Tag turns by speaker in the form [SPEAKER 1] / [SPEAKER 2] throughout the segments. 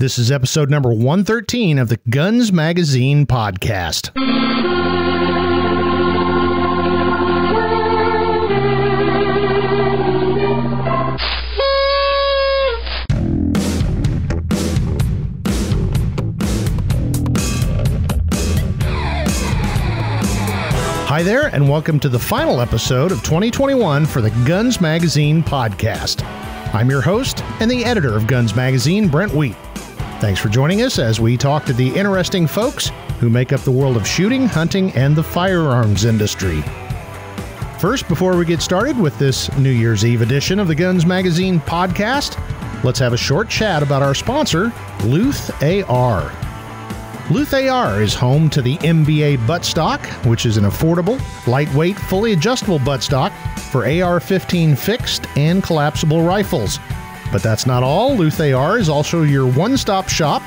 [SPEAKER 1] This is episode number 113 of the Guns Magazine podcast. Hi there, and welcome to the final episode of 2021 for the Guns Magazine podcast. I'm your host and the editor of Guns Magazine, Brent T. Thanks for joining us as we talk to the interesting folks who make up the world of shooting, hunting, and the firearms industry. First, before we get started with this New Year's Eve edition of the Guns Magazine podcast, let's have a short chat about our sponsor, Luth-AR. Luth-AR is home to the MBA buttstock, which is an affordable, lightweight, fully adjustable buttstock for AR-15 fixed and collapsible rifles. But that's not all. Luth-AR is also your one-stop shop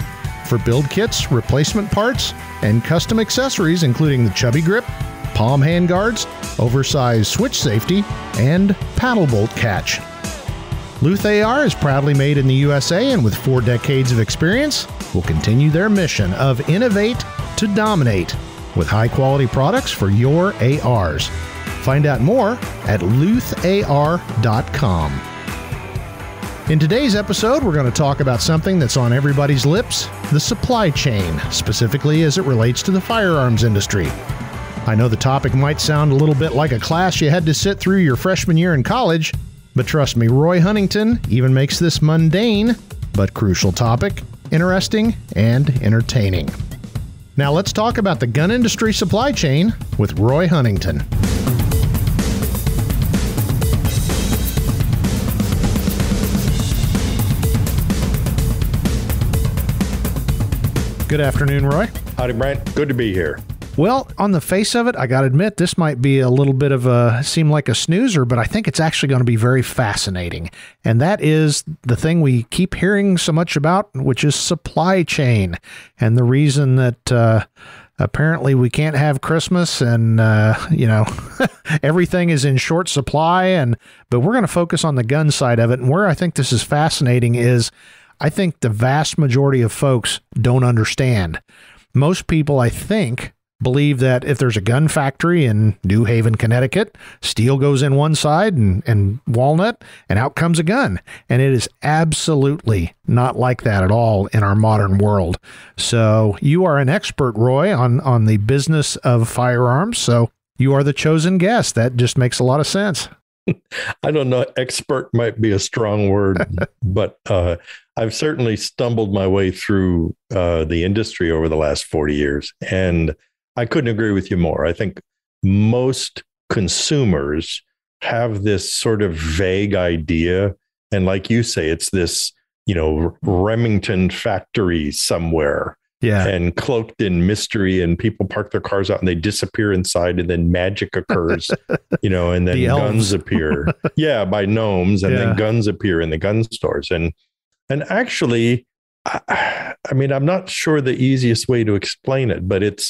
[SPEAKER 1] for build kits, replacement parts, and custom accessories, including the chubby grip, palm handguards, oversized switch safety, and paddle bolt catch. Luth-AR is proudly made in the USA, and with 4 decades of experience, will continue their mission of innovate to dominate with high-quality products for your ARs. Find out more at luthar.com. In today's episode, we're going to talk about something that's on everybody's lips, the supply chain, specifically as it relates to the firearms industry. I know the topic might sound a little bit like a class you had to sit through your freshman year in college, but trust me, Roy Huntington even makes this mundane but crucial topic interesting and entertaining. Now let's talk about the gun industry supply chain with Roy Huntington. Good afternoon, Roy.
[SPEAKER 2] Howdy, Brent. Good to be here.
[SPEAKER 1] Well, on the face of it, I got to admit, this might be a little bit of seem like a snoozer, but I think it's actually going to be very fascinating. And that is the thing we keep hearing so much about, which is supply chain. And the reason that apparently we can't have Christmas and, everything is in short supply. But we're going to focus on the gun side of it. And where I think this is fascinating is I think the vast majority of folks don't understand. Most people, I think, believe that if there's a gun factory in New Haven, Connecticut, steel goes in one side and walnut, and out comes a gun. And it is absolutely not like that at all in our modern world. So you are an expert, Roy, on the business of firearms. So you are the chosen guest. That just makes a lot of sense.
[SPEAKER 2] I don't know. Expert might be a strong word, but I've certainly stumbled my way through the industry over the last 40 years. And I couldn't agree with you more. I think most consumers have this sort of vague idea. And like you say, it's this, Remington factory somewhere.
[SPEAKER 1] Yeah.
[SPEAKER 2] And cloaked in mystery, and people park their cars out and they disappear inside, and then magic occurs, and then guns appear. Yeah, by gnomes, and then guns appear in the gun stores. And actually, I mean, I'm not sure the easiest way to explain it, but it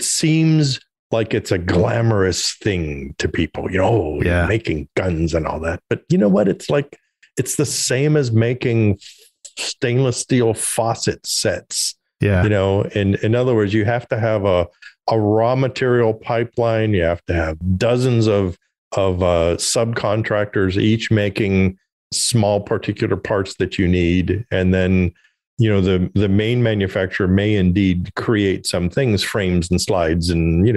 [SPEAKER 2] seems like it's a glamorous thing to people, making guns and all that. But you know what? It's the same as making stainless steel faucet sets. Yeah. In other words, you have to have a raw material pipeline. You have to have dozens of subcontractors, each making small particular parts that you need. And then, the main manufacturer may indeed create some things, frames and slides and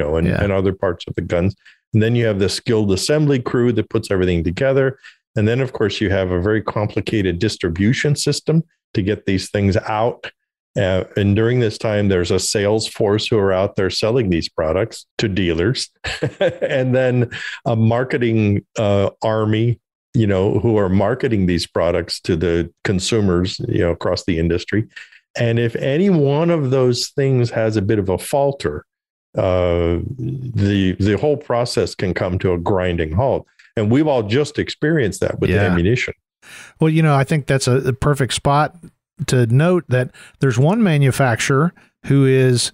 [SPEAKER 2] other parts of the guns. And then you have the skilled assembly crew that puts everything together. And then, of course, you have a very complicated distribution system to get these things out. And during this time, there's a sales force who are out there selling these products to dealers, and then a marketing army, who are marketing these products to the consumers, across the industry. And if any one of those things has a bit of a falter, the whole process can come to a grinding halt. And we've all just experienced that with ammunition.
[SPEAKER 1] Well, I think that's a perfect spot to note that there's one manufacturer who is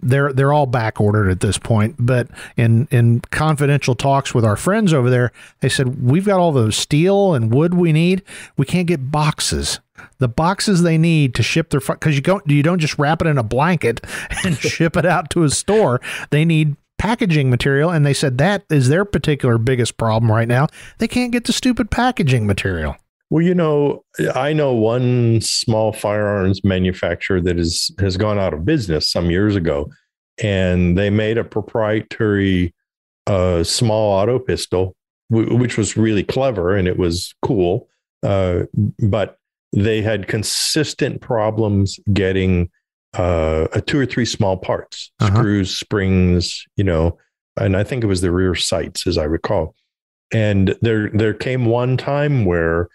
[SPEAKER 1] they're all back ordered at this point. But in confidential talks with our friends over there, they said, we've got all the steel and wood we need. We can't get boxes. The boxes they need to ship their, because you don't just wrap it in a blanket and ship it out to a store. They need packaging material, and they said that is their particular biggest problem right now. They can't get the stupid packaging material.
[SPEAKER 2] Well, I know one small firearms manufacturer that has gone out of business some years ago, and they made a proprietary small auto pistol, which was really clever and it was cool, but they had consistent problems getting a 2 or 3 small parts, screws, springs, and I think it was the rear sights, as I recall. And there came one time where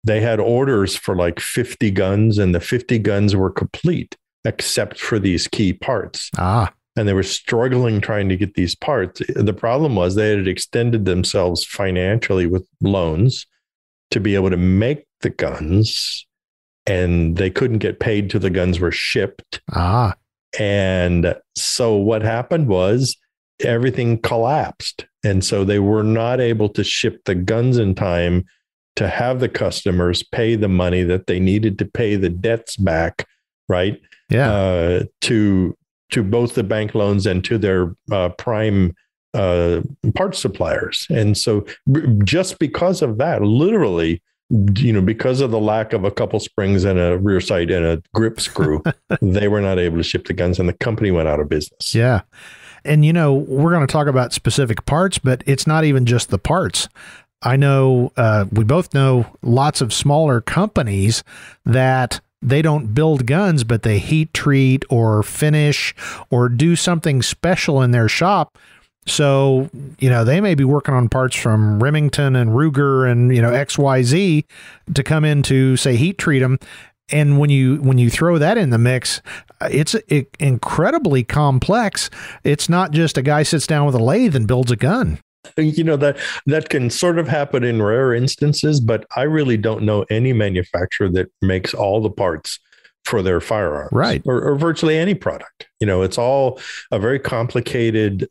[SPEAKER 2] they had orders for like 50 guns, and the 50 guns were complete except for these key parts. And they were struggling trying to get these parts. The problem was they had extended themselves financially with loans to be able to make the guns, and they couldn't get paid till the guns were shipped. And so what happened was everything collapsed. And so they were not able to ship the guns in time to have the customers pay the money that they needed to pay the debts back, right?
[SPEAKER 1] Yeah.
[SPEAKER 2] To both the bank loans and to their prime parts suppliers. And so just because of that, literally, because of the lack of a couple springs and a rear sight and a grip screw, they were not able to ship the guns, and the company went out of business.
[SPEAKER 1] Yeah. And, we're going to talk about specific parts, but it's not even just the parts. I know, we both know lots of smaller companies that they don't build guns, but they heat treat or finish or do something special in their shop. So, they may be working on parts from Remington and Ruger and, XYZ to come in to, say, heat treat them. And when you throw that in the mix, it's incredibly complex. It's not just a guy sits down with a lathe and builds a gun.
[SPEAKER 2] That can sort of happen in rare instances, but I really don't know any manufacturer that makes all the parts for their firearms,
[SPEAKER 1] right?
[SPEAKER 2] Or virtually any product. It's all a very complicated,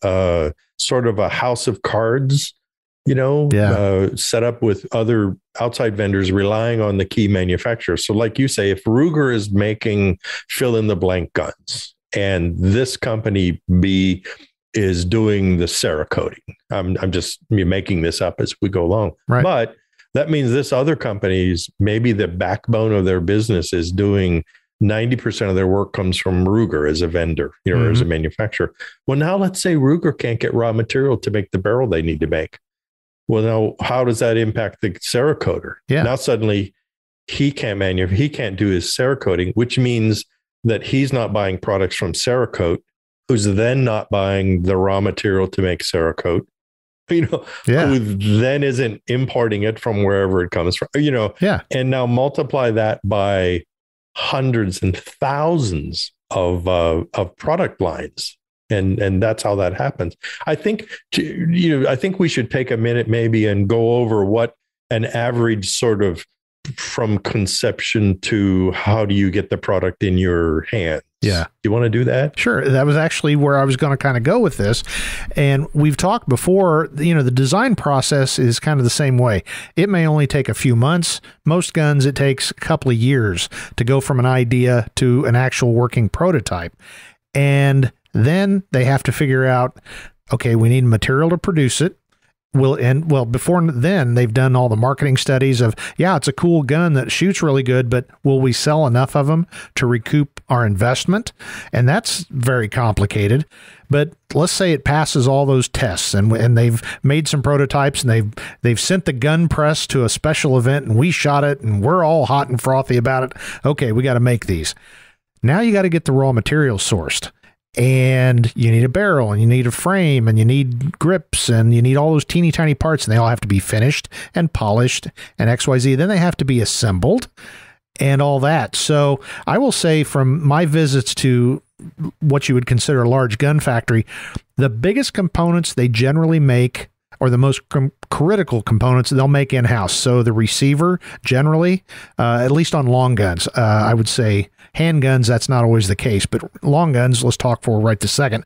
[SPEAKER 2] sort of a house of cards, set up with other outside vendors relying on the key manufacturer. So like you say, if Ruger is making fill in the blank guns and this company B is doing the Cerakoting, I'm just making this up as we go along.
[SPEAKER 1] Right.
[SPEAKER 2] But that means this other company's, maybe the backbone of their business is doing 90% of their work comes from Ruger as a vendor, or as a manufacturer. Well, now let's say Ruger can't get raw material to make the barrel they need to make. Well, now how does that impact the Cerakoter?
[SPEAKER 1] Yeah.
[SPEAKER 2] Now suddenly he can't do his Cerakoting, which means that he's not buying products from Cerakote, who's then not buying the raw material to make Cerakote, who then isn't importing it from wherever it comes from, and now multiply that by hundreds and thousands of product lines. And that's how that happens. I think we should take a minute maybe and go over what an average sort of from conception to how do you get the product in your hands.
[SPEAKER 1] Yeah.
[SPEAKER 2] You want to do that?
[SPEAKER 1] Sure. That was actually where I was going to kind of go with this. And we've talked before, the design process is kind of the same way. It may only take a few months. Most guns, it takes a couple of years to go from an idea to an actual working prototype. And then they have to figure out, okay, we need material to produce it. Before then, they've done all the marketing studies of, it's a cool gun that shoots really good, but will we sell enough of them to recoup our investment? And that's very complicated. But let's say it passes all those tests, and they've made some prototypes, and they've sent the gun press to a special event, and we shot it, and we're all hot and frothy about it. Okay, we got to make these. Now you got to get the raw material sourced. And you need a barrel, and you need a frame, and you need grips, and you need all those teeny tiny parts, and they all have to be finished and polished and XYZ. Then they have to be assembled and all that. So I will say, from my visits to what you would consider a large gun factory, the biggest components they generally make or the most critical components they'll make in-house. So the receiver, generally, at least on long guns, I would say handguns, that's not always the case, but long guns, let's talk for right this second.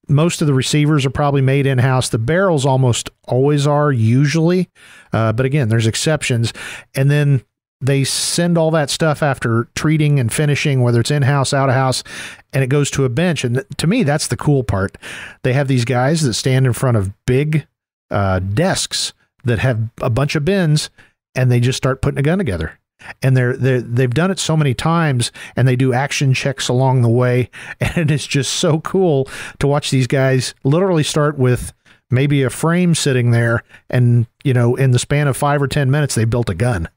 [SPEAKER 1] Most of the receivers are probably made in-house. The barrels almost always are, usually. But again, there's exceptions. And then they send all that stuff after treating and finishing, whether it's in-house, out-of-house, and it goes to a bench. And to me, that's the cool part. They have these guys that stand in front of big desks that have a bunch of bins, and they just start putting a gun together. And they've done it so many times, and they do action checks along the way. And it's just so cool to watch these guys literally start with maybe a frame sitting there. And, you know, in the span of 5 or 10 minutes, they built a gun.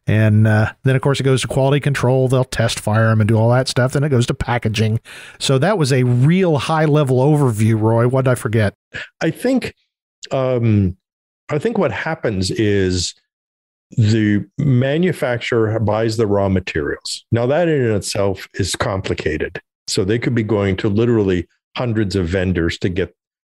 [SPEAKER 1] And then, of course, it goes to quality control. They'll test fire them and do all that stuff. Then it goes to packaging. So that was a real high-level overview, Roy. What did I forget?
[SPEAKER 2] I think what happens is the manufacturer buys the raw materials. Now, that in itself is complicated. So they could be going to literally hundreds of vendors to get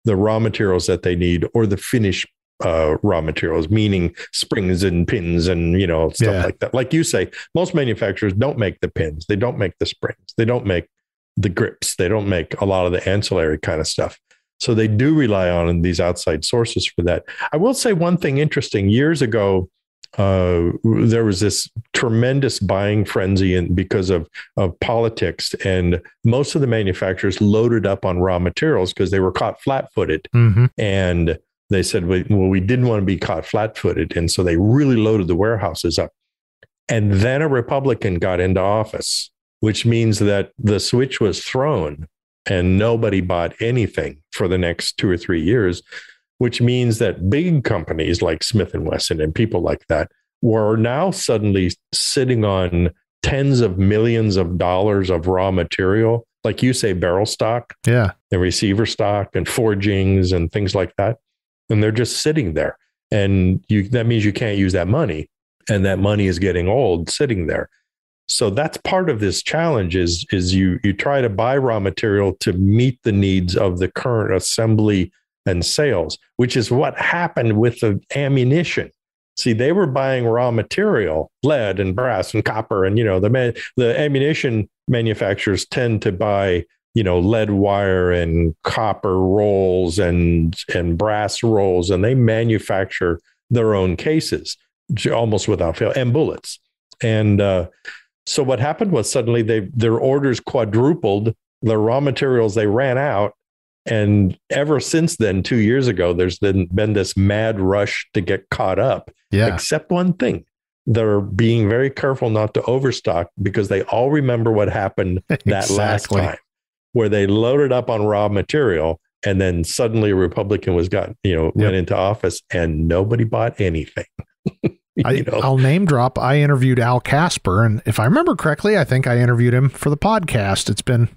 [SPEAKER 2] the raw materials that they need, or the finished raw materials, meaning springs and pins and, you know, stuff like that. Like you say, most manufacturers don't make the pins. They don't make the springs. They don't make the grips. They don't make a lot of the ancillary kind of stuff. So they do rely on these outside sources for that. I will say one thing interesting. Years ago, there was this tremendous buying frenzy because of politics, and most of the manufacturers loaded up on raw materials because they were caught flat-footed. Mm-hmm. And they said, well, we didn't want to be caught flat-footed. And so they really loaded the warehouses up. And then a Republican got into office, which means that the switch was thrown and nobody bought anything for the next 2 or 3 years, which means that big companies like Smith & Wesson and people like that were now suddenly sitting on tens of millions of dollars of raw material, like you say, barrel stock, and receiver stock and forgings and things like that. And they're just sitting there. And that means you can't use that money. And that money is getting old sitting there. So that's part of this challenge is you try to buy raw material to meet the needs of the current assembly and sales, which is what happened with the ammunition. See, they were buying raw material, lead and brass and copper. And, you know, the ammunition manufacturers tend to buy, you know, lead wire and copper rolls and brass rolls, and they manufacture their own cases almost without fail, and bullets. And so what happened was suddenly their orders quadrupled, the raw materials, they ran out. And ever since then, 2 years ago, there's been this mad rush to get caught up, except one thing. They're being very careful not to overstock, because they all remember what happened that last time, where they loaded up on raw material, and then suddenly a Republican went into office and nobody bought anything.
[SPEAKER 1] I'll name drop. I interviewed Al Casper, and if I remember correctly, I think I interviewed him for the podcast. It's been,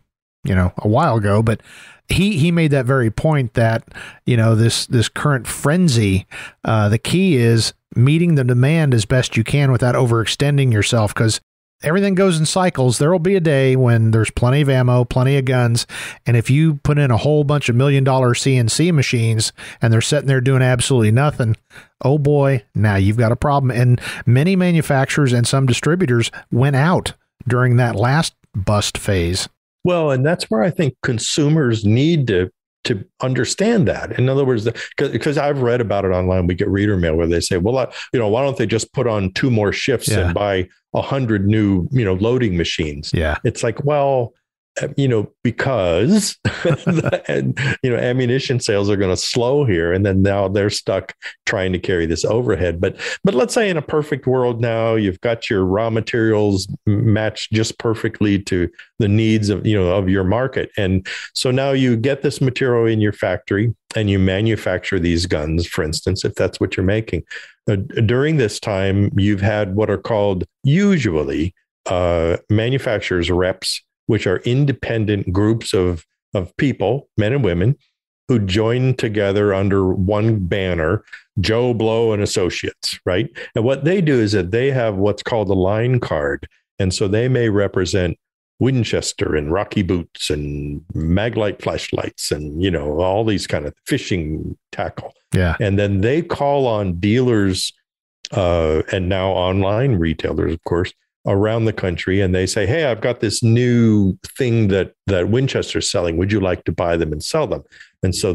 [SPEAKER 1] a while ago, but he made that very point that, this current frenzy, the key is meeting the demand as best you can without overextending yourself, because everything goes in cycles. There will be a day when there's plenty of ammo, plenty of guns. And if you put in a whole bunch of $1 million CNC machines and they're sitting there doing absolutely nothing, oh boy, now you've got a problem. And many manufacturers and some distributors went out during that last bust phase.
[SPEAKER 2] Well, and that's where I think consumers need to understand that. In other words, because I've read about it online, we get reader mail where they say, well, why don't they just put on 2 more shifts and buy 100 new, loading machines? Yeah. It's like, well, because, ammunition sales are going to slow here. And then now they're stuck trying to carry this overhead. But let's say in a perfect world now, you've got your raw materials matched just perfectly to the needs of your market. And so now you get this material in your factory and you manufacture these guns, for instance, if that's what you're making. During this time, you've had what are called usually manufacturers' reps, which are independent groups of people, men and women, who join together under one banner, Joe Blow and Associates, right? And what they do is that they have what's called a line card. And so they may represent Winchester and Rocky boots and Maglite flashlights and, all these kind of fishing tackle.
[SPEAKER 1] Yeah.
[SPEAKER 2] And then they call on dealers and now online retailers, of course, around the country. And they say, hey, I've got this new thing that Winchester's selling. Would you like to buy them and sell them? And so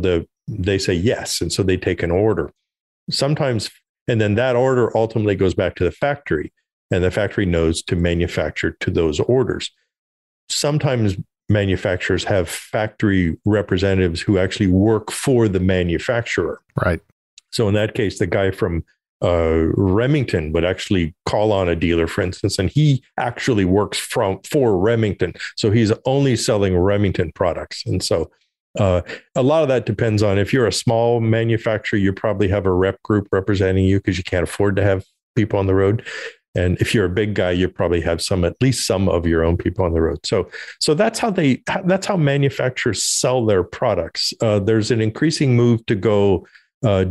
[SPEAKER 2] they say yes. And so they take an order sometimes. And then that order ultimately goes back to the factory, and the factory knows to manufacture to those orders. Sometimes manufacturers have factory representatives who actually work for the manufacturer.
[SPEAKER 1] Right.
[SPEAKER 2] So in that case, the guy from Remington would actually call on a dealer, for instance, and he actually works for Remington. So he's only selling Remington products. And so a lot of that depends on, if you're a small manufacturer, you probably have a rep group representing you because you can't afford to have people on the road. And if you're a big guy, you probably have at least some of your own people on the road. So that's how manufacturers sell their products. There's an increasing move to go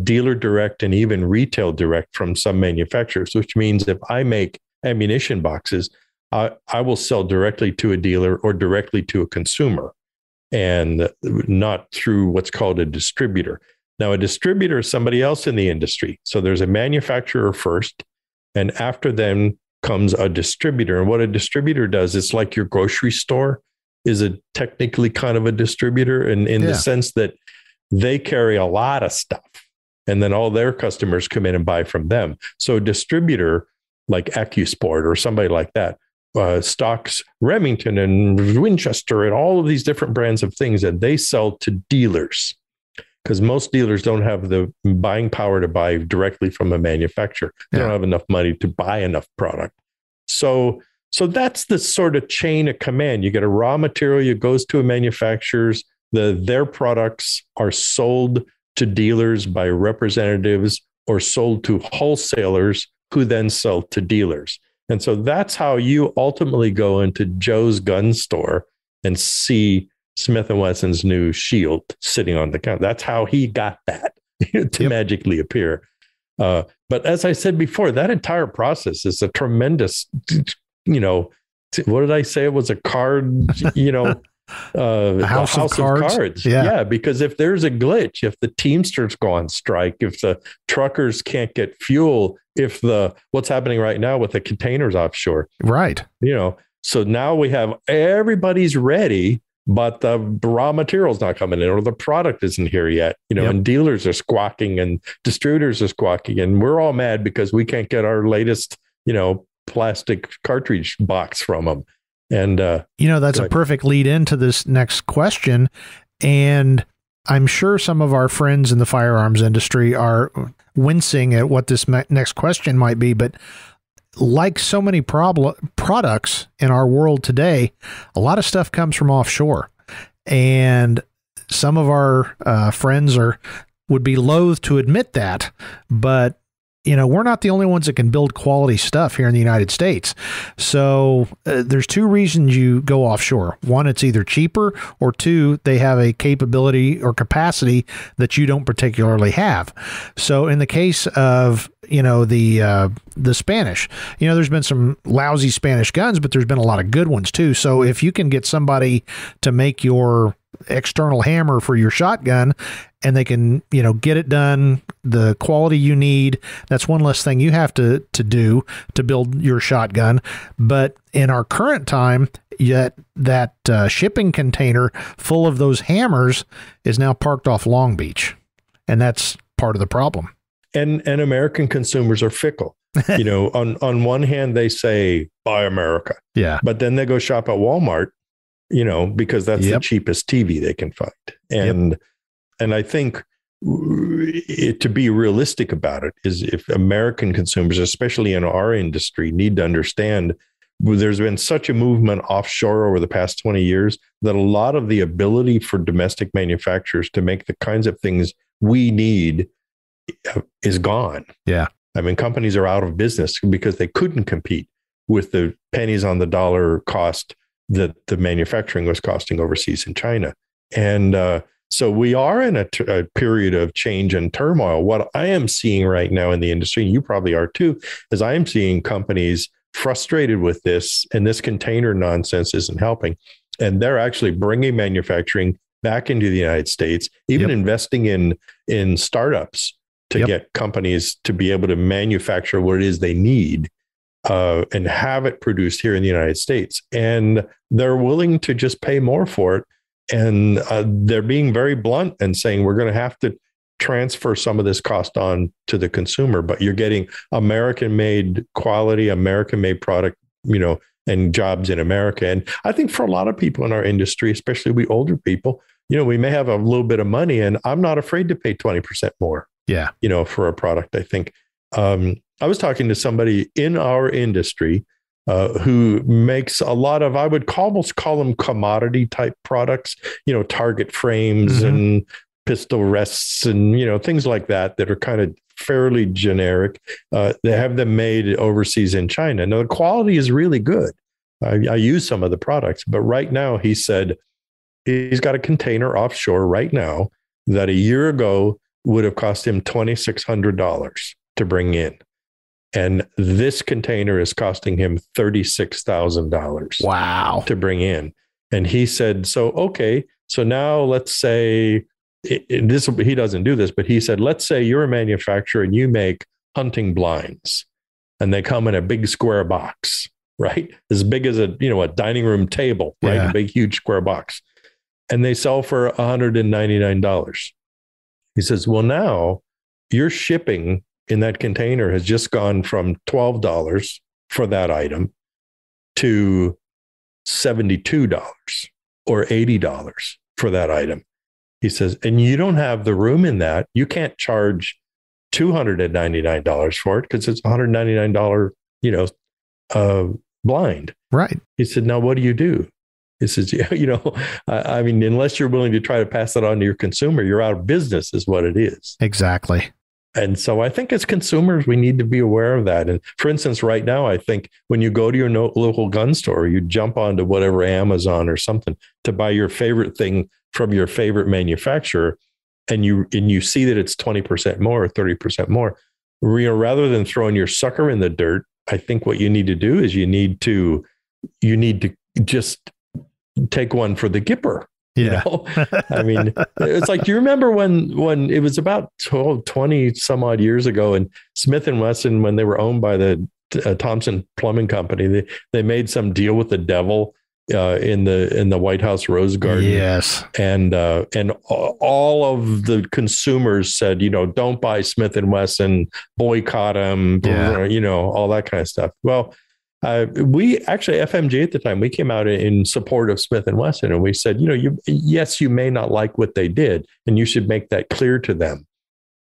[SPEAKER 2] dealer direct and even retail direct from some manufacturers, which means if I make ammunition boxes, I will sell directly to a dealer or directly to a consumer, and not through what's called a distributor. Now, a distributor is somebody else in the industry. So there's a manufacturer first, and after them comes a distributor. And what a distributor does, it's like your grocery store is technically kind of a distributor in the sense that they carry a lot of stuff, and then all their customers come in and buy from them. So a distributor like AccuSport or somebody like that stocks Remington and Winchester and all of these different brands of things that they sell to dealers, because most dealers don't have the buying power to buy directly from a manufacturer. They don't have enough money to buy enough product. So that's the sort of chain of command. You get a raw material, it goes to a manufacturer's, their products are sold to dealers by representatives or sold to wholesalers who then sell to dealers. And so that's how you ultimately go into Joe's gun store and see Smith & Wesson's new shield sitting on the counter. That's how he got that to magically appear. But as I said before, that entire process is a tremendous, what did I say? It was a card,
[SPEAKER 1] a house of cards.
[SPEAKER 2] Yeah, because if there's a glitch, if the Teamsters go on strike, if the truckers can't get fuel, if what's happening right now with the containers offshore,
[SPEAKER 1] right?
[SPEAKER 2] So now we have everybody's ready, but the raw material's not coming in, or the product isn't here yet. And dealers are squawking, and distributors are squawking, and we're all mad because we can't get our latest, plastic cartridge box from them. And,
[SPEAKER 1] that's a perfect lead into this next question. And I'm sure some of our friends in the firearms industry are wincing at what this next question might be. But like so many products in our world today, a lot of stuff comes from offshore. And some of our friends would be loath to admit that. But we're not the only ones that can build quality stuff here in the United States. So there's two reasons you go offshore. One, it's either cheaper, or two, they have a capability or capacity that you don't particularly have. So in the case of, the Spanish, there's been some lousy Spanish guns, but there's been a lot of good ones too. So if you can get somebody to make your external hammer for your shotgun, and they can, get it done the quality you need, that's one less thing you have to do to build your shotgun. But in our current time, yet that shipping container full of those hammers is now parked off Long Beach, and that's part of the problem.
[SPEAKER 2] And American consumers are fickle. On one hand, they say buy America, but then they go shop at Walmart, because that's the cheapest TV they can find. And I think to be realistic about it is, if American consumers, especially in our industry, need to understand, there's been such a movement offshore over the past 20 years that a lot of the ability for domestic manufacturers to make the kinds of things we need is gone.
[SPEAKER 1] Yeah.
[SPEAKER 2] I mean, companies are out of business because they couldn't compete with the pennies on the dollar cost that the manufacturing was costing overseas in China. And so we are in a period of change and turmoil. What I am seeing right now in the industry, and you probably are too, is I am seeing companies frustrated with this, and this container nonsense isn't helping. And they're actually bringing manufacturing back into the United States, even investing in startups to get companies to be able to manufacture what it is they need and have it produced here in the United States. And they're willing to just pay more for it. And they're being very blunt and saying, we're going to have to transfer some of this cost on to the consumer, but you're getting American-made quality, American-made product, and jobs in America. And I think for a lot of people in our industry, especially we older people, we may have a little bit of money, and I'm not afraid to pay 20% more.
[SPEAKER 1] Yeah.
[SPEAKER 2] For a product. I think I was talking to somebody in our industry who makes a lot of, I would almost call them commodity type products, target frames and pistol rests and, things like that are kind of fairly generic. They have them made overseas in China. Now, the quality is really good. I use some of the products, but right now he said he's got a container offshore right now that a year ago would have cost him $2,600 to bring in. And this container is costing him $36,000
[SPEAKER 1] wow,
[SPEAKER 2] to bring in. And he said, so now let's say he doesn't do this, but he said, let's say you're a manufacturer and you make hunting blinds and they come in a big square box, right? As big as a dining room table, right?
[SPEAKER 1] Yeah.
[SPEAKER 2] A big, huge square box. And they sell for $199. He says, well, now your shipping in that container has just gone from $12 for that item to $72 or $80 for that item. He says, and you don't have the room in that. You can't charge $299 for it because it's $199, blind.
[SPEAKER 1] Right.
[SPEAKER 2] He said, now what do you do? He says, I mean, unless you're willing to try to pass that on to your consumer, you're out of business is what it is.
[SPEAKER 1] Exactly.
[SPEAKER 2] And so I think as consumers, we need to be aware of that. And for instance, right now, I think when you go to your local gun store, you jump onto whatever Amazon or something to buy your favorite thing from your favorite manufacturer, and you see that it's 20% more or 30% more. Rather than throwing your sucker in the dirt, I think what you need to do is you need to just take one for the Gipper.
[SPEAKER 1] Yeah.
[SPEAKER 2] I mean, it's like, do you remember when it was about 20 some odd years ago, and Smith & Wesson, when they were owned by the Thompson Plumbing Company, they made some deal with the devil in the White House Rose Garden.
[SPEAKER 1] Yes.
[SPEAKER 2] And all of the consumers said, don't buy Smith & Wesson, boycott them, all that kind of stuff. Well, we actually, FMG at the time, we came out in support of Smith & Wesson, and we said, yes, you may not like what they did, and you should make that clear to them.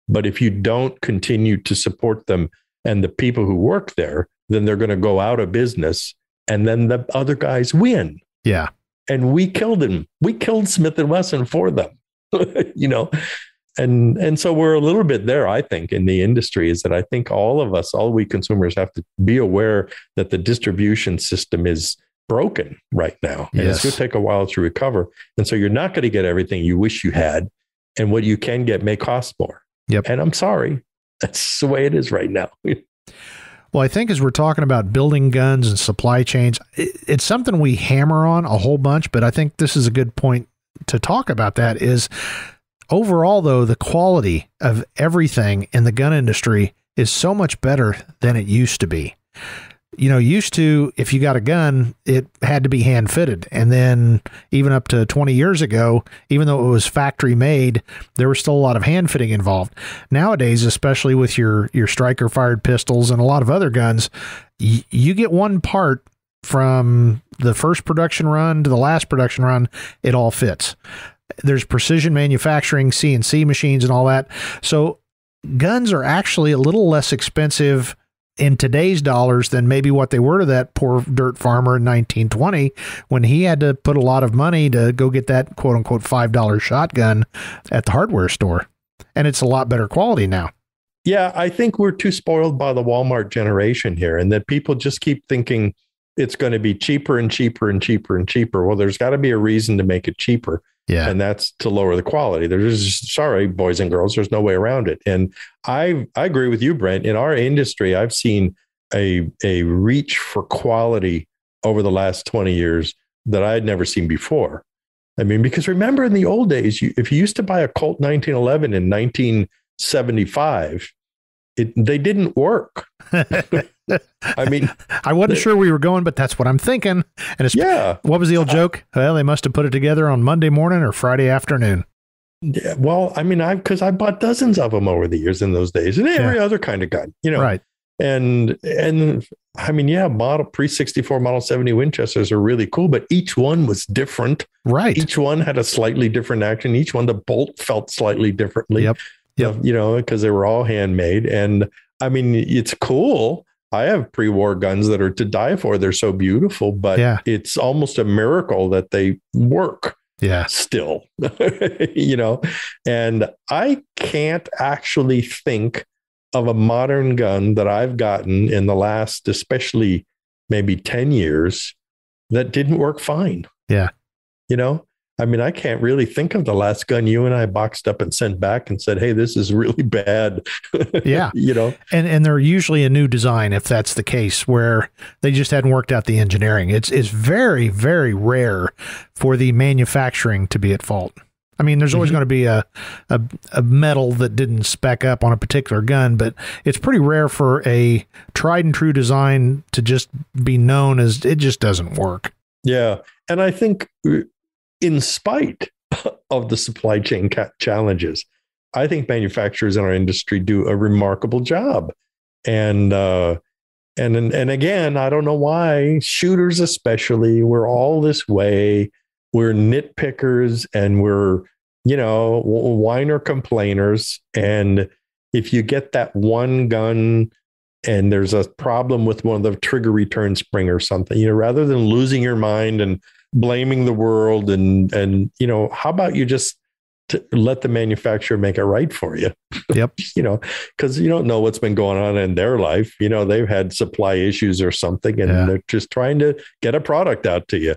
[SPEAKER 2] But if you don't continue to support them and the people who work there, then they're going to go out of business, and then the other guys win.
[SPEAKER 1] Yeah.
[SPEAKER 2] And we killed them. We killed Smith & Wesson for them, And so we're a little bit there, I think, in the industry, is that I think all we consumers have to be aware that the distribution system is broken right now. And it's going to take a while to recover. And so you're not going to get everything you wish you had. And what you can get may cost more.
[SPEAKER 1] Yep.
[SPEAKER 2] And I'm sorry. That's the way it is right now.
[SPEAKER 1] Well, I think as we're talking about building guns and supply chains, it's something we hammer on a whole bunch, but I think this is a good point to talk about. That is, overall, though, the quality of everything in the gun industry is so much better than it used to be. Used to, if you got a gun, it had to be hand fitted. And then even up to 20 years ago, even though it was factory made, there was still a lot of hand fitting involved. Nowadays, especially with your striker fired pistols and a lot of other guns, you get one part from the first production run to the last production run, it all fits. There's precision manufacturing, CNC machines and all that. So guns are actually a little less expensive in today's dollars than maybe what they were to that poor dirt farmer in 1920, when he had to put a lot of money to go get that quote unquote $5 shotgun at the hardware store. And it's a lot better quality now.
[SPEAKER 2] Yeah, I think we're too spoiled by the Walmart generation here, and that people just keep thinking it's going to be cheaper and cheaper and cheaper and cheaper. Well, there's got to be a reason to make it cheaper. Yeah. And that's to lower the quality. Sorry, boys and girls, there's no way around it. And I agree with you, Brent. In our industry, I've seen a reach for quality over the last 20 years that I had never seen before. I mean, because remember in the old days, if you used to buy a Colt 1911 in 1975, they didn't work. I mean,
[SPEAKER 1] I wasn't sure we were going, but that's what I'm thinking. And it's, what was the old joke? Well, they must have put it together on Monday morning or Friday afternoon.
[SPEAKER 2] Yeah, well, I mean, because I bought dozens of them over the years in those days, and every other kind of gun,
[SPEAKER 1] right.
[SPEAKER 2] And I mean, model pre-64 Model 70 Winchesters are really cool, but each one was different.
[SPEAKER 1] Right.
[SPEAKER 2] Each one had a slightly different action. Each one, the bolt felt slightly differently.
[SPEAKER 1] Yep.
[SPEAKER 2] Because they were all handmade. And I mean, it's cool. I have pre-war guns that are to die for. They're so beautiful, but it's almost a miracle that they work. Still, and I can't actually think of a modern gun that I've gotten in the last, especially maybe 10 years, that didn't work fine. I mean, I can't really think of the last gun you and I boxed up and sent back and said, hey, this is really bad.
[SPEAKER 1] And they're usually a new design, if that's the case, where they just hadn't worked out the engineering. It's very, very rare for the manufacturing to be at fault. I mean, there's always going to be a metal that didn't spec up on a particular gun, but it's pretty rare for a tried and true design to just be known as it just doesn't work.
[SPEAKER 2] Yeah. And I think in spite of the supply chain challenges, I think manufacturers in our industry do a remarkable job. And again, I don't know why shooters, especially, we're all this way. We're nitpickers and we're, whiner complainers. And if you get that one gun and there's a problem with one of the trigger return spring or something, rather than losing your mind and blaming the world and how about you just let the manufacturer make it right for you?
[SPEAKER 1] Yep.
[SPEAKER 2] Because you don't know what's been going on in their life. They've had supply issues or something, and they're just trying to get a product out to you.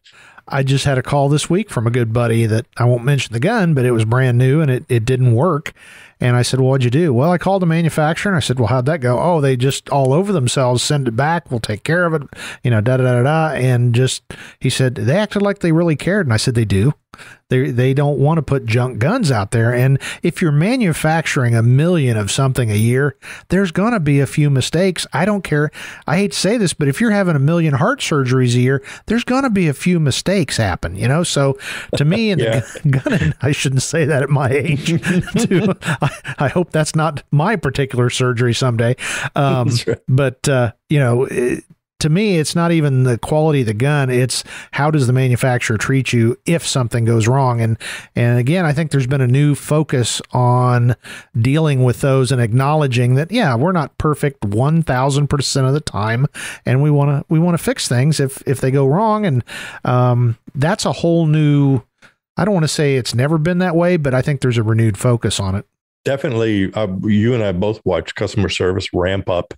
[SPEAKER 1] I just had a call this week from a good buddy that I won't mention the gun, but it was brand new and it didn't work. And I said, well, what'd you do? Well, I called the manufacturer and I said, well, how'd that go? Oh, they just all over themselves. Send it back. We'll take care of it. And he said, they acted like they really cared. And I said, they do. They don't want to put junk guns out there. And if you're manufacturing 1 million of something a year, there's going to be a few mistakes. I don't care. I hate to say this, but if you're having 1 million heart surgeries a year, there's going to be a few mistakes happen, So to me, the gun, I shouldn't say that at my age. I hope that's not my particular surgery someday. Right. But, to me, it's not even the quality of the gun. It's how does the manufacturer treat you if something goes wrong. And again, I think there's been a new focus on dealing with those and acknowledging that, we're not perfect 1,000% of the time. And we want to fix things if they go wrong. And that's a whole new, I don't want to say it's never been that way, but I think there's a renewed focus on it.
[SPEAKER 2] Definitely. You and I both watch customer service ramp up.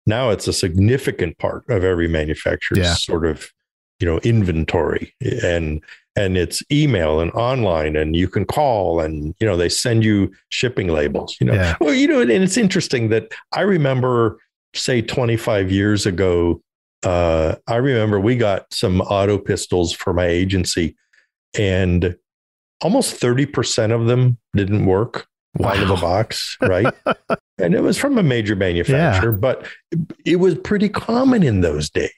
[SPEAKER 2] Now it's a significant part of every manufacturer's sort of, inventory, and it's email and online, and you can call, and, they send you shipping labels, Well, and it's interesting that I remember, say 25 years ago, I remember we got some auto pistols for my agency and almost 30% of them didn't work. Out of the box, right? And it was from a major manufacturer, but it was pretty common in those days.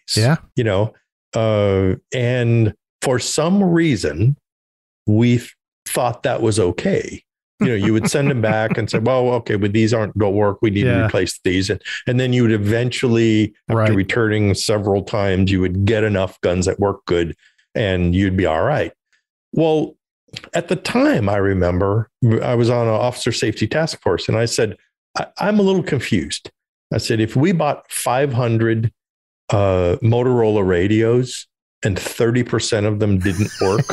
[SPEAKER 2] And for some reason, we thought that was okay. You would send them back and say, well, okay, but these don't work. We need to replace these. And then you would eventually, after returning several times, you would get enough guns that work good and you'd be all right. Well, at the time, I remember I was on an officer safety task force and I said, I'm a little confused. I said, if we bought 500 Motorola radios and 30% of them didn't work,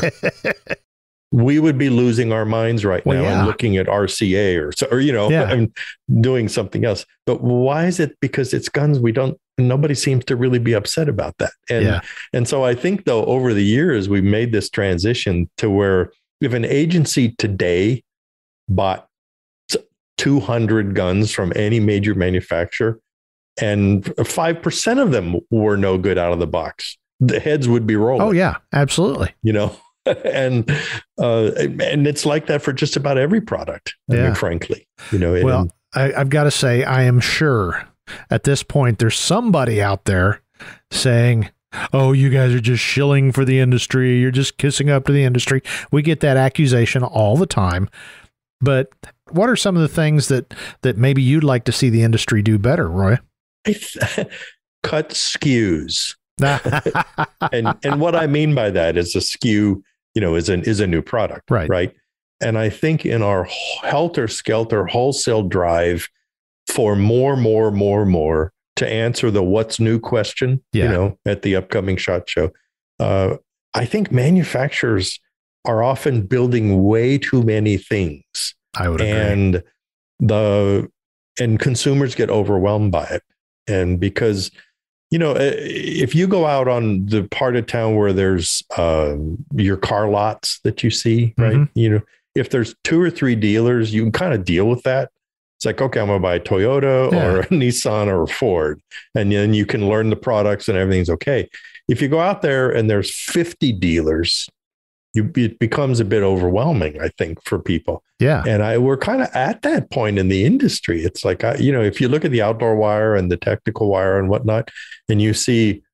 [SPEAKER 2] we would be losing our minds right now and looking at RCA or and doing something else. But why is it? Because it's guns. Nobody seems to really be upset about that. And so I think, though, over the years, we've made this transition to where if an agency today bought 200 guns from any major manufacturer, and 5% of them were no good out of the box, the heads would be rolling.
[SPEAKER 1] Oh yeah, absolutely.
[SPEAKER 2] And it's like that for just about every product. I mean, frankly,
[SPEAKER 1] well, I've got to say, I am sure at this point there's somebody out there saying, oh, you guys are just shilling for the industry. You're just kissing up to the industry. We get that accusation all the time. But what are some of the things that maybe you'd like to see the industry do better, Roy?
[SPEAKER 2] Cut SKUs. and what I mean by that is a SKU, is a new product, right? And I think in our helter-skelter wholesale drive for more to answer the what's new question, at the upcoming SHOT Show, I think manufacturers are often building way too many things.
[SPEAKER 1] I would agree.
[SPEAKER 2] And consumers get overwhelmed by it. And because, if you go out on the part of town where there's your car lots that you see, right? Mm-hmm. If there's 2 or 3 dealers, you can kind of deal with that. It's like, okay, I'm going to buy a Toyota or a Nissan or a Ford. And then you can learn the products and everything's okay. If you go out there and there's 50 dealers, it becomes a bit overwhelming, I think, for people. Yeah. And we're kind of at that point in the industry. It's like, if you look at the outdoor wire and the technical wire and whatnot, and you see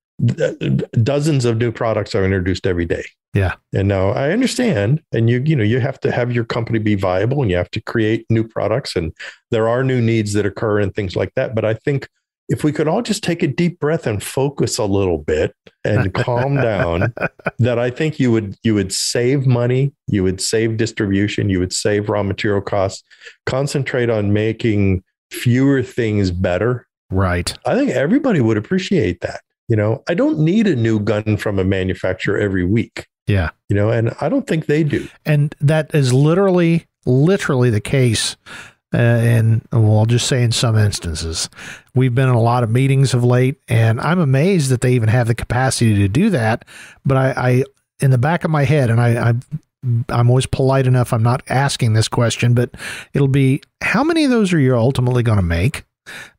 [SPEAKER 2] dozens of new products are introduced every day. Yeah. And now I understand. And you have to have your company be viable and you have to create new products. And there are new needs that occur and things like that. But I think if we could all just take a deep breath and focus a little bit and calm down, that I think you would save money, you would save distribution, you would save raw material costs, concentrate on making fewer things better. Right. I think everybody would appreciate that. I don't need a new gun from a manufacturer every week. Yeah. And I don't think they do. And that is literally the case. And I'll just say in some instances, we've been in a lot of meetings of late, and I'm amazed that they even have the capacity to do that. But I in the back of my head, and I'm always polite enough, I'm not asking this question, but it'll be, how many of those are you ultimately going to make?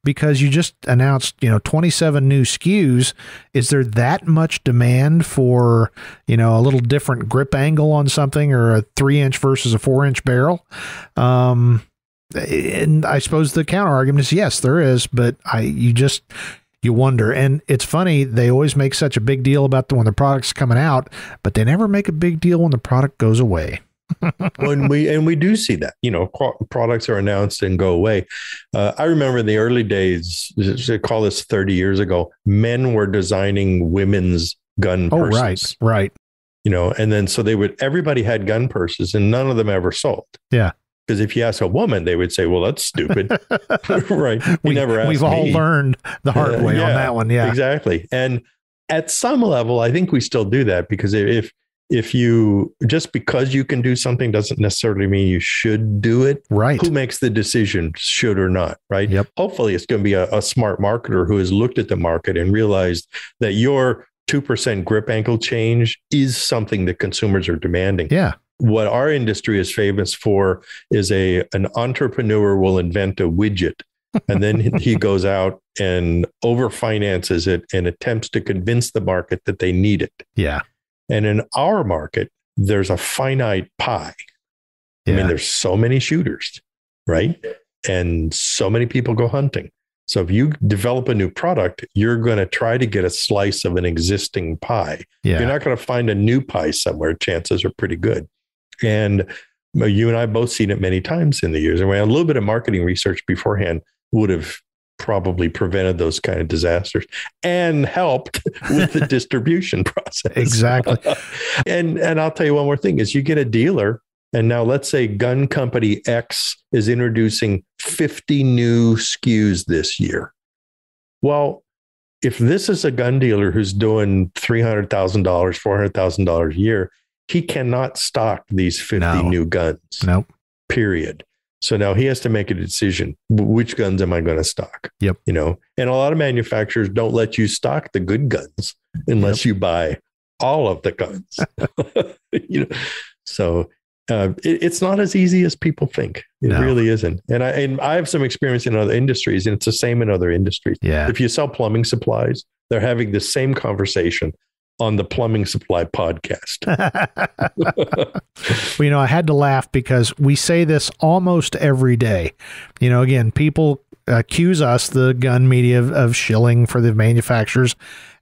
[SPEAKER 2] Because you just announced, 27 new SKUs. Is there that much demand for, a little different grip angle on something, or a 3-inch versus a 4-inch barrel? And I suppose the counter argument is yes, there is, but you wonder. And it's funny, they always make such a big deal about when the product's coming out, but they never make a big deal when the product goes away. we do see that, products are announced and go away. I remember in the early days, call this 30 years ago, men were designing women's gun purses. Right. And then so everybody had gun purses and none of them ever sold. Yeah. Because if you ask a woman, they would say, well, that's stupid. Right. We've all learned the hard way on that one. Yeah, exactly. And at some level, I think we still do that, because if you, just because you can do something doesn't necessarily mean you should do it. Right. Who makes the decision, should or not? Right. Yep. Hopefully it's going to be a smart marketer who has looked at the market and realized that your 2% grip angle change is something that consumers are demanding. Yeah. What our industry is famous for is an entrepreneur will invent a widget, and then he goes out and overfinances it and attempts to convince the market that they need it. Yeah. And in our market, there's a finite pie. Yeah. I mean, there's so many shooters, right? And so many people go hunting. So if you develop a new product, you're going to try to get a slice of an existing pie. Yeah. You're not going to find a new pie somewhere. Chances are pretty good. And you and I both seen it many times in the years. And a little bit of marketing research beforehand would have probably prevented those kind of disasters and helped with the distribution process. Exactly. And I'll tell you one more thing is, you get a dealer, and now let's say gun company X is introducing 50 new SKUs this year. Well, if this is a gun dealer who's doing $300,000, $400,000 a year, he cannot stock these 50 new guns. Nope. Period. So now he has to make a decision. Which guns am I going to stock? Yep. And a lot of manufacturers don't let you stock the good guns unless you buy all of the guns. So it's not as easy as people think. It really isn't. And I have some experience in other industries, and it's the same in other industries.
[SPEAKER 1] Yeah.
[SPEAKER 2] If you sell plumbing supplies, they're having the same conversation on the Plumbing Supply podcast.
[SPEAKER 1] Well, I had to laugh because we say this almost every day. Again, people accuse us, the gun media, of shilling for the manufacturers.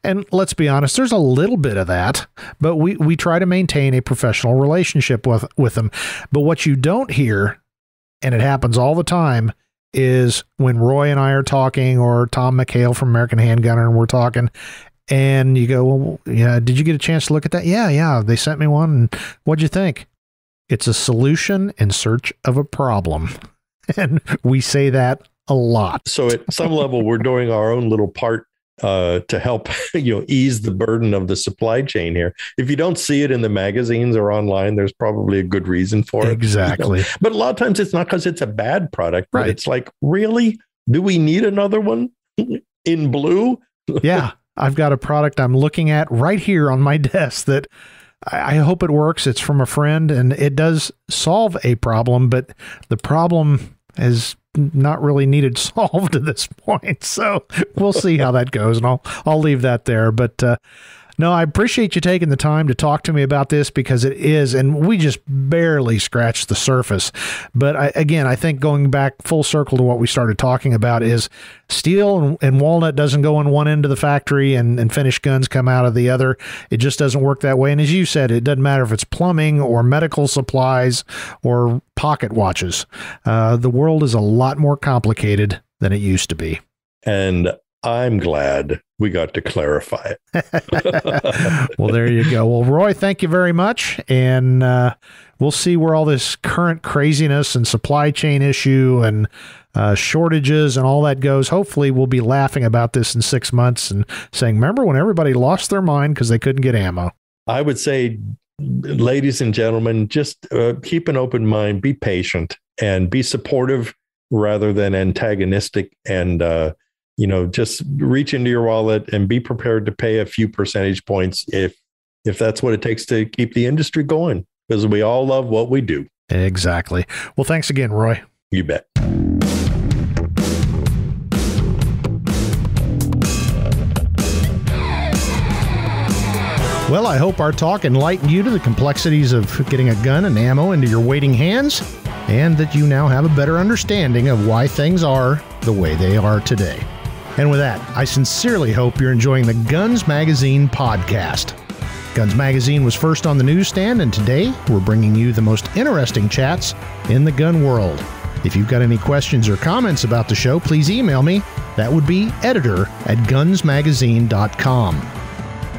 [SPEAKER 1] And let's be honest, there's a little bit of that, but we try to maintain a professional relationship with them. But what you don't hear, and it happens all the time, is when Roy and I are talking, or Tom McHale from American Handgunner, and we're talking, and you go, well, yeah, did you get a chance to look at that? Yeah, they sent me one. And what'd you think? It's a solution in search of a problem. And we say that a lot.
[SPEAKER 2] So at some level, we're doing our own little part to help, ease the burden of the supply chain here. If you don't see it in the magazines or online, there's probably a good reason for it.
[SPEAKER 1] Exactly.
[SPEAKER 2] But a lot of times it's not because it's a bad product,
[SPEAKER 1] right?
[SPEAKER 2] But it's like, really? Do we need another one in blue?
[SPEAKER 1] Yeah. I've got a product I'm looking at right here on my desk that I hope it works. It's from a friend, and it does solve a problem, but the problem is not really needed solved at this point. So we'll see how that goes, and I'll leave that there. But no, I appreciate you taking the time to talk to me about this, because it is, and we just barely scratched the surface. But I think going back full circle to what we started talking about is steel and walnut doesn't go on one end of the factory and finished guns come out of the other. It just doesn't work that way. And as you said, it doesn't matter if it's plumbing or medical supplies or pocket watches. The world is a lot more complicated than it used to be.
[SPEAKER 2] And I'm glad we got to clarify it.
[SPEAKER 1] Well, there you go. Well, Roy, thank you very much. And we'll see where all this current craziness and supply chain issue and shortages and all that goes. Hopefully we'll be laughing about this in 6 months and saying, remember when everybody lost their mind because they couldn't get ammo?
[SPEAKER 2] I would say, ladies and gentlemen, just keep an open mind, be patient, and be supportive rather than antagonistic. And, just reach into your wallet and be prepared to pay a few percentage points if that's what it takes to keep the industry going, because we all love what we do.
[SPEAKER 1] Exactly. Well, thanks again, Roy.
[SPEAKER 2] You bet.
[SPEAKER 1] Well, I hope our talk enlightened you to the complexities of getting a gun and ammo into your waiting hands, and that you now have a better understanding of why things are the way they are today. And with that, I sincerely hope you're enjoying the Guns Magazine podcast. Guns Magazine was first on the newsstand, and today we're bringing you the most interesting chats in the gun world. If you've got any questions or comments about the show, please email me. That would be editor@gunsmagazine.com.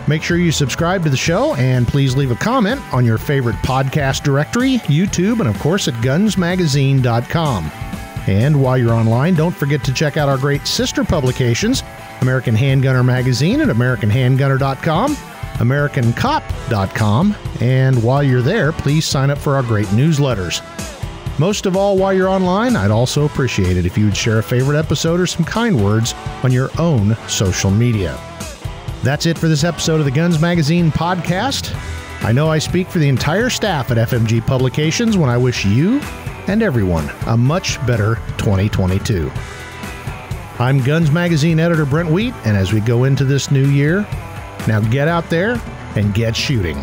[SPEAKER 1] Make sure you subscribe to the show, and please leave a comment on your favorite podcast directory, YouTube, and of course at gunsmagazine.com. And while you're online, don't forget to check out our great sister publications, American Handgunner Magazine at AmericanHandgunner.com, AmericanCop.com, and while you're there, please sign up for our great newsletters. Most of all, while you're online, I'd also appreciate it if you would share a favorite episode or some kind words on your own social media. That's it for this episode of the Guns Magazine podcast. I know I speak for the entire staff at FMG Publications when I wish you and everyone a much better 2022. I'm Guns Magazine editor Brent Wheat, and as we go into this new year, now get out there and get shooting.